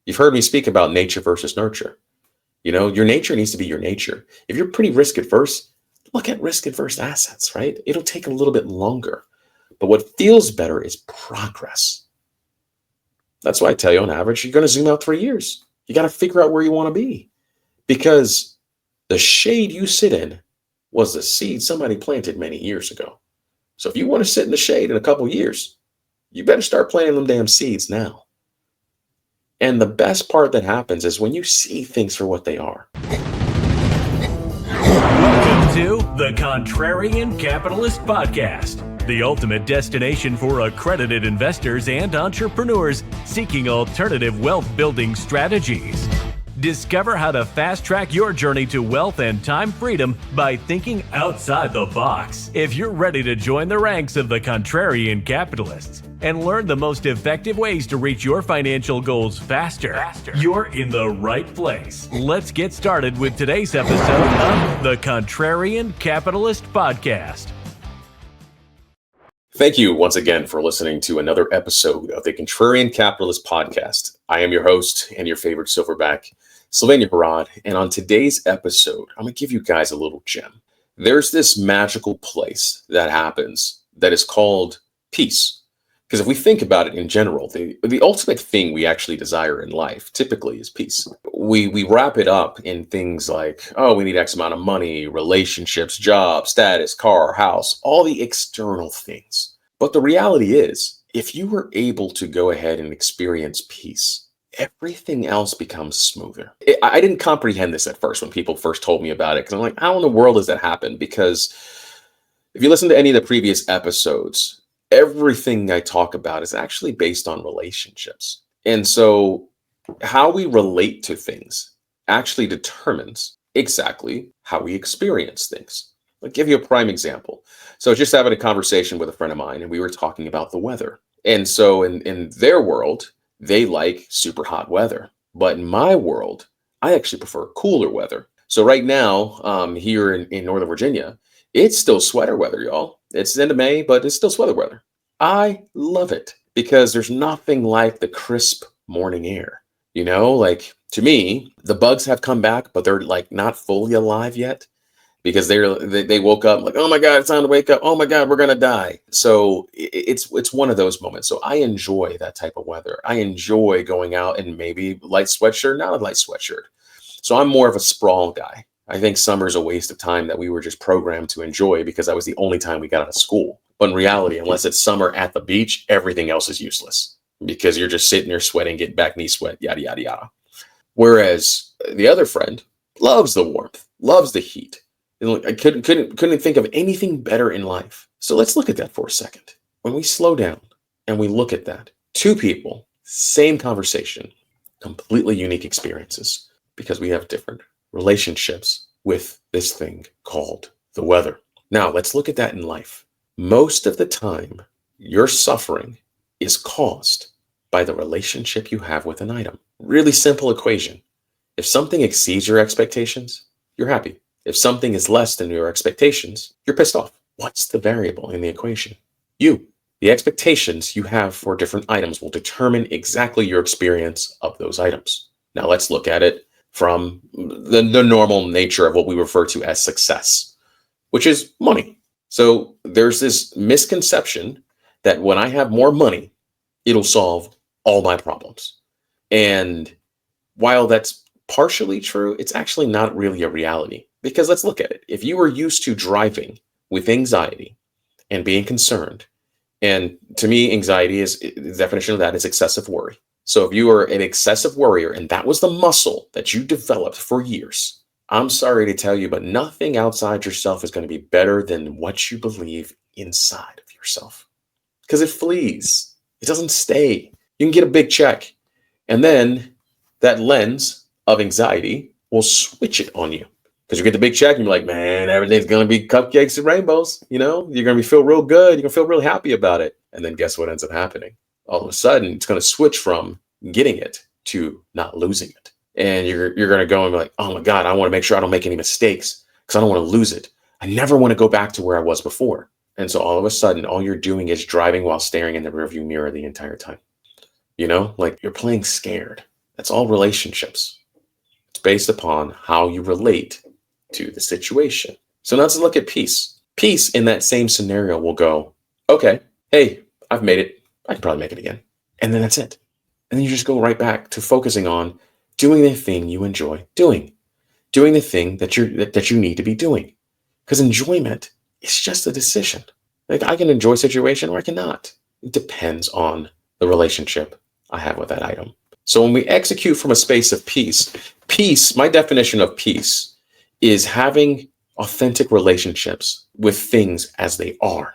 You've heard me speak about nature versus nurture. Your nature needs to be your nature. If you're pretty risk adverse, look at risk adverse assets, right? It'll take a little bit longer. But what feels better is progress. That's why I tell you, on average, you're going to zoom out 3 years. You got to figure out where you want to be, because the shade you sit in was the seed somebody planted many years ago. So if you want to sit in the shade in a couple of years, you better start planting them damn seeds now. And the best part that happens is when you see things for what they are. Welcome to the Contrarian Capitalist Podcast, the ultimate destination for accredited investors and entrepreneurs seeking alternative wealth-building strategies. Discover how to fast-track your journey to wealth and time freedom by thinking outside the box. If you're ready to join the ranks of the Contrarian Capitalists and learn the most effective ways to reach your financial goals faster, you're in the right place. Let's get started with today's episode of the Contrarian Capitalist Podcast. Thank you once again for listening to another episode of the Contrarian Capitalist Podcast. I am your host and your favorite silverback, Sylvania Harrod, and on today's episode, I'm going to give you guys a little gem. There's this magical place that happens that is called peace. Because if we think about it in general, the ultimate thing we actually desire in life typically is peace. We wrap it up in things like, oh, we need X amount of money, relationships, job, status, car, house, all the external things. But the reality is, if you were able to go ahead and experience peace, everything else becomes smoother. I didn't comprehend this at first when people first told me about it, because I'm like, how in the world does that happen? Because if you listen to any of the previous episodes, everything I talk about is actually based on relationships. And so how we relate to things actually determines exactly how we experience things. I'll give you a prime example. So I was just having a conversation with a friend of mine, and we were talking about the weather. And so in their world, they like super hot weather. But in my world, I actually prefer cooler weather. So right now, here in Northern Virginia, it's still sweater weather, y'all. It's the end of May, but it's still sweater weather. I love it because there's nothing like the crisp morning air. Like, to me, the bugs have come back, but they're like not fully alive yet, because they woke up like, oh my God, it's time to wake up. Oh my God, we're going to die. So it's one of those moments. So I enjoy that type of weather. I enjoy going out in maybe light sweatshirt, not a light sweatshirt. So I'm more of a sprawl guy. I think summer's a waste of time that we were just programmed to enjoy because that was the only time we got out of school. But in reality, unless it's summer at the beach, everything else is useless because you're just sitting there sweating, getting back knee sweat, yada, yada, yada. Whereas the other friend loves the warmth, loves the heat. I couldn't think of anything better in life. So let's look at that for a second. When we slow down and we look at that, two people, same conversation, completely unique experiences, because we have different relationships with this thing called the weather. Now, let's look at that in life. Most of the time, your suffering is caused by the relationship you have with an item. Really simple equation. If something exceeds your expectations, you're happy. If something is less than your expectations, you're pissed off. What's the variable in the equation? You. The expectations you have for different items will determine exactly your experience of those items. Now let's look at it from the normal nature of what we refer to as success, which is money. So there's this misconception that when I have more money, it'll solve all my problems. And while that's partially true, it's actually not really a reality. Because let's look at it. If you were used to driving with anxiety and being concerned, and to me, anxiety is the definition of that is excessive worry. So if you are an excessive worrier and that was the muscle that you developed for years, I'm sorry to tell you, but nothing outside yourself is going to be better than what you believe inside of yourself. Because it flees. It doesn't stay. You can get a big check. And then that lens of anxiety will switch it on you. Because you get the big check and you're like, man, everything's going to be cupcakes and rainbows. You're going to feel real good. You're going to feel really happy about it. And then guess what ends up happening? All of a sudden, it's going to switch from getting it to not losing it. And you're going to go and be like, oh my God, I want to make sure I don't make any mistakes because I don't want to lose it. I never want to go back to where I was before. And so all of a sudden, all you're doing is driving while staring in the rearview mirror the entire time. Like you're playing scared. That's all relationships. It's based upon how you relate to the situation. So now let's look at peace. Peace in that same scenario will go, okay, hey, I've made it. I can probably make it again. And then that's it. And then you just go right back to focusing on doing the thing you enjoy doing the thing that you need to be doing. Because enjoyment is just a decision. Like, I can enjoy a situation or I cannot. It depends on the relationship I have with that item. So when we execute from a space of peace, my definition of peace is having authentic relationships with things as they are,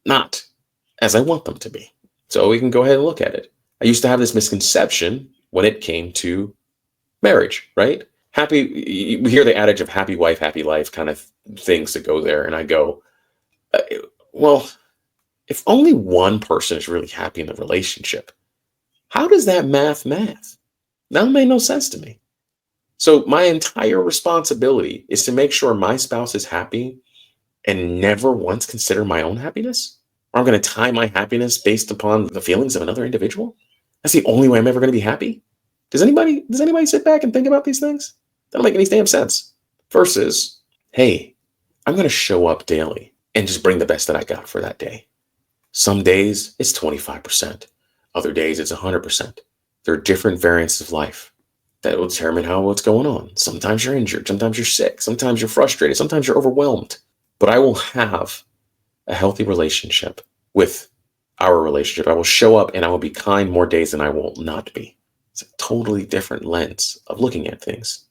not as I want them to be. So we can go ahead and look at it. I used to have this misconception when it came to marriage, right? We hear the adage of happy wife, happy life kind of things that go there. And I go, well, if only one person is really happy in the relationship, how does that math? That made no sense to me. So my entire responsibility is to make sure my spouse is happy and never once consider my own happiness? Or I'm going to tie my happiness based upon the feelings of another individual? That's the only way I'm ever going to be happy? Does anybody sit back and think about these things? That don't make any damn sense. Versus, hey, I'm going to show up daily and just bring the best that I got for that day. Some days it's 25%. Other days it's 100%. There are different variants of life that will determine what's going on. Sometimes you're injured. Sometimes you're sick. Sometimes you're frustrated. Sometimes you're overwhelmed. But I will have a healthy relationship with our relationship. I will show up and I will be kind more days than I will not be. It's a totally different lens of looking at things.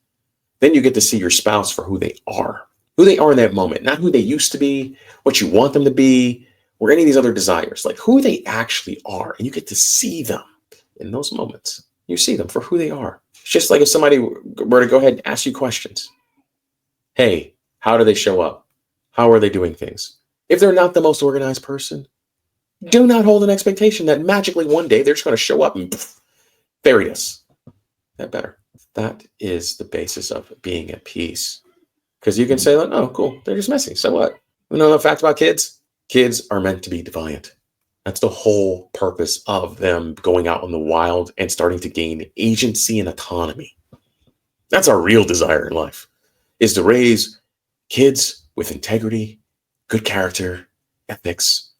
Then you get to see your spouse for who they are in that moment, not who they used to be, what you want them to be, or any of these other desires, like who they actually are. And you get to see them in those moments. You see them for who they are. It's just like if somebody were to go ahead and ask you questions. Hey, how do they show up? How are they doing things? If they're not the most organized person, do not hold an expectation that magically one day they're just going to show up and fairy dust. That better. That is the basis of being at peace. Because you can say, like, oh, cool, they're just messy. So what? You know the fact about kids? Kids are meant to be defiant. That's the whole purpose of them going out in the wild and starting to gain agency and autonomy. That's our real desire in life, is to raise kids with integrity, good character, ethics,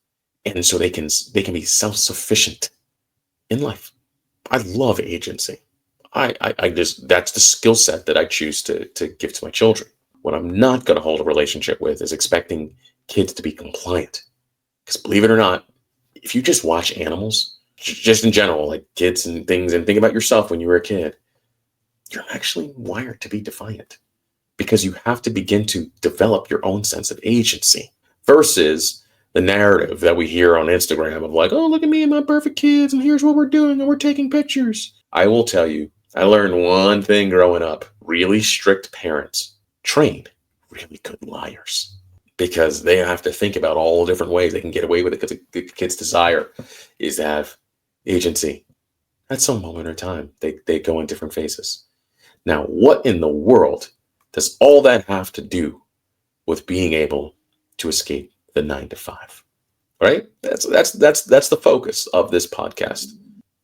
and so they can be self-sufficient in life. I love agency. I just, that's the skill set that I choose to give to my children. What I'm not going to hold a relationship with is expecting kids to be compliant. Because believe it or not, if you just watch animals, just in general, like kids and things, and think about yourself when you were a kid, you're actually wired to be defiant because you have to begin to develop your own sense of agency versus the narrative that we hear on Instagram of like, oh, look at me and my perfect kids, and here's what we're doing, and we're taking pictures. I will tell you, I learned one thing growing up. Really strict parents train really good liars because they have to think about all the different ways they can get away with it, because the kid's desire is to have agency. At some moment in time, they go in different phases. Now, what in the world does all that have to do with being able to escape the 9-to-5? Right? That's the focus of this podcast.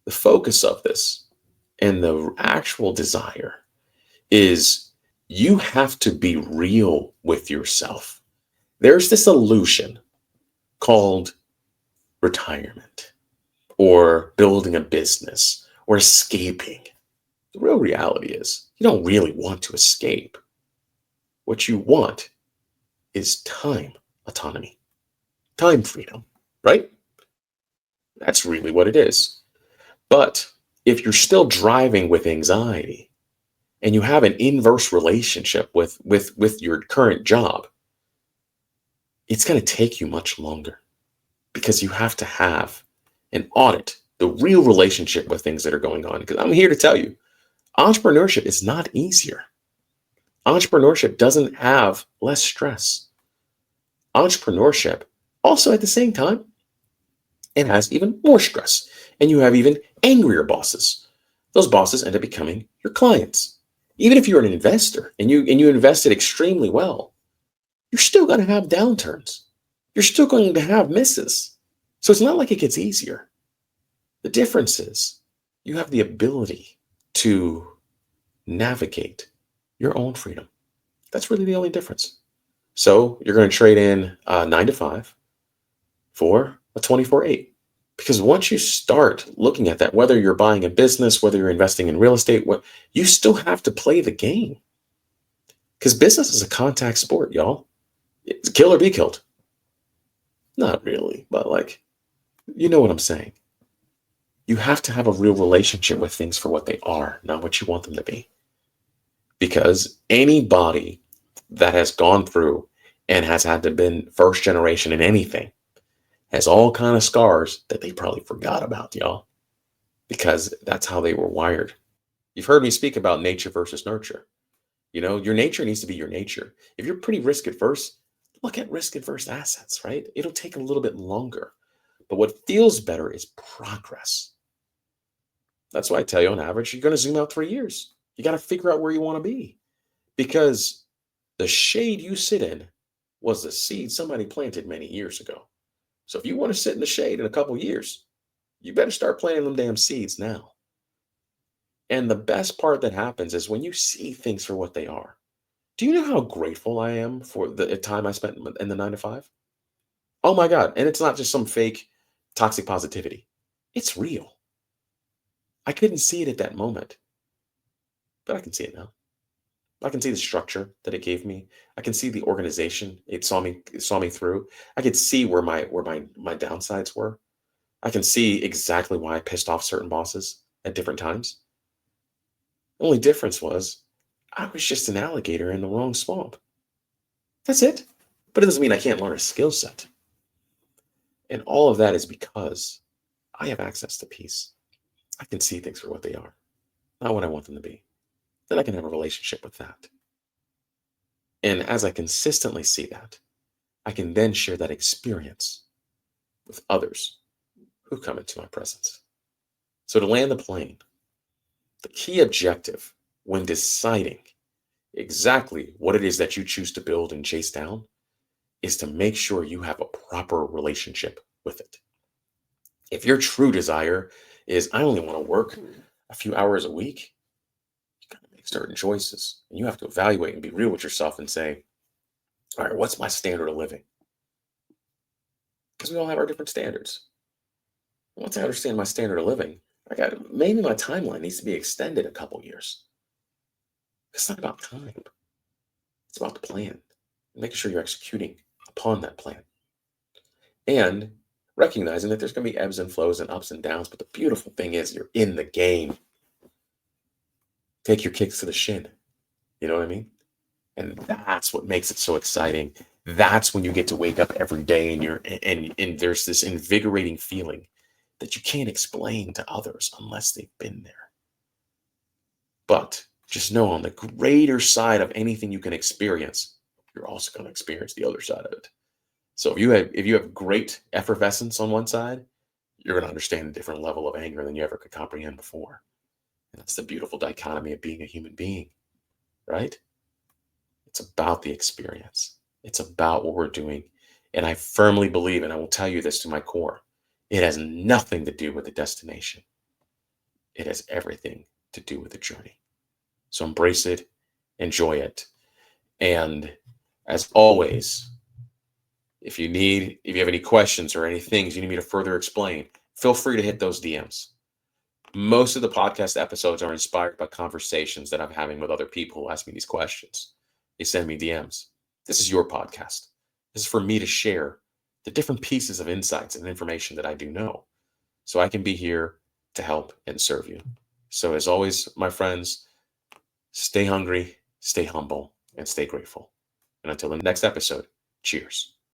The focus of this and the actual desire is you have to be real with yourself. There's this illusion called retirement or building a business or escaping. The real reality is you don't really want to escape. What you want is time autonomy, time freedom, right? That's really what it is. But if you're still driving with anxiety and you have an inverse relationship with your current job, it's going to take you much longer because you have to have an audit, the real relationship with things that are going on. Because I'm here to tell you, entrepreneurship is not easier. Entrepreneurship doesn't have less stress. Entrepreneurship also at the same time, it has even more stress. And you have even angrier bosses. Those bosses end up becoming your clients. Even if you're an investor and you invested extremely well, you're still going to have downturns. You're still going to have misses. So it's not like it gets easier. The difference is you have the ability to navigate your own freedom. That's really the only difference. So you're going to trade in a 9 to 5 for a 24/8. Because once you start looking at that, whether you're buying a business, whether you're investing in real estate, you still have to play the game. Because business is a contact sport, y'all. It's kill or be killed. Not really, but you know what I'm saying. You have to have a real relationship with things for what they are, not what you want them to be. Because anybody that has gone through and has had to been first generation in anything has all kind of scars that they probably forgot about, y'all, because that's how they were wired. You've heard me speak about nature versus nurture. Your nature needs to be your nature. If you're pretty risk adverse, look at risk adverse assets, right? It'll take a little bit longer, but what feels better is progress. That's why I tell you, on average, you're going to zoom out 3 years. You got to figure out where you want to be, because the shade you sit in was the seed somebody planted many years ago. So if you want to sit in the shade in a couple years, you better start planting them damn seeds now. And the best part that happens is when you see things for what they are. Do you know how grateful I am for the time I spent in the 9 to 5? Oh my God. And it's not just some fake toxic positivity. It's real. I couldn't see it at that moment, but I can see it now. I can see the structure that it gave me. I can see the organization it saw me through. I could see where my downsides were. I can see exactly why I pissed off certain bosses at different times. The only difference was I was just an alligator in the wrong swamp. That's it. But it doesn't mean I can't learn a skill set. And all of that is because I have access to peace. I can see things for what they are, not what I want them to be. Then I can have a relationship with that. And as I consistently see that, I can then share that experience with others who come into my presence. So to land the plane, the key objective when deciding exactly what it is that you choose to build and chase down is to make sure you have a proper relationship with it. If your true desire is, I only want to work a few hours a week, you got to make certain choices. And you have to evaluate and be real with yourself and say, all right, what's my standard of living? Because we all have our different standards. Once I understand my standard of living, maybe my timeline needs to be extended a couple years. It's not about time. It's about the plan and making sure you're executing upon that plan. And recognizing that there's going to be ebbs and flows and ups and downs. But the beautiful thing is you're in the game. Take your kicks to the shin. You know what I mean? And that's what makes it so exciting. That's when you get to wake up every day and there's this invigorating feeling that you can't explain to others unless they've been there. But just know, on the greater side of anything you can experience, you're also going to experience the other side of it. So if you have great effervescence on one side, you're going to understand a different level of anger than you ever could comprehend before. And that's the beautiful dichotomy of being a human being, right? It's about the experience. It's about what we're doing. And I firmly believe, and I will tell you this to my core, it has nothing to do with the destination. It has everything to do with the journey. So embrace it, enjoy it. And as always, if you have any questions or any things you need me to further explain, feel free to hit those DMs. Most of the podcast episodes are inspired by conversations that I'm having with other people who ask me these questions. They send me DMs. This is your podcast. This is for me to share the different pieces of insights and information that I do know, so I can be here to help and serve you. So as always, my friends, stay hungry, stay humble, and stay grateful. And until the next episode, cheers.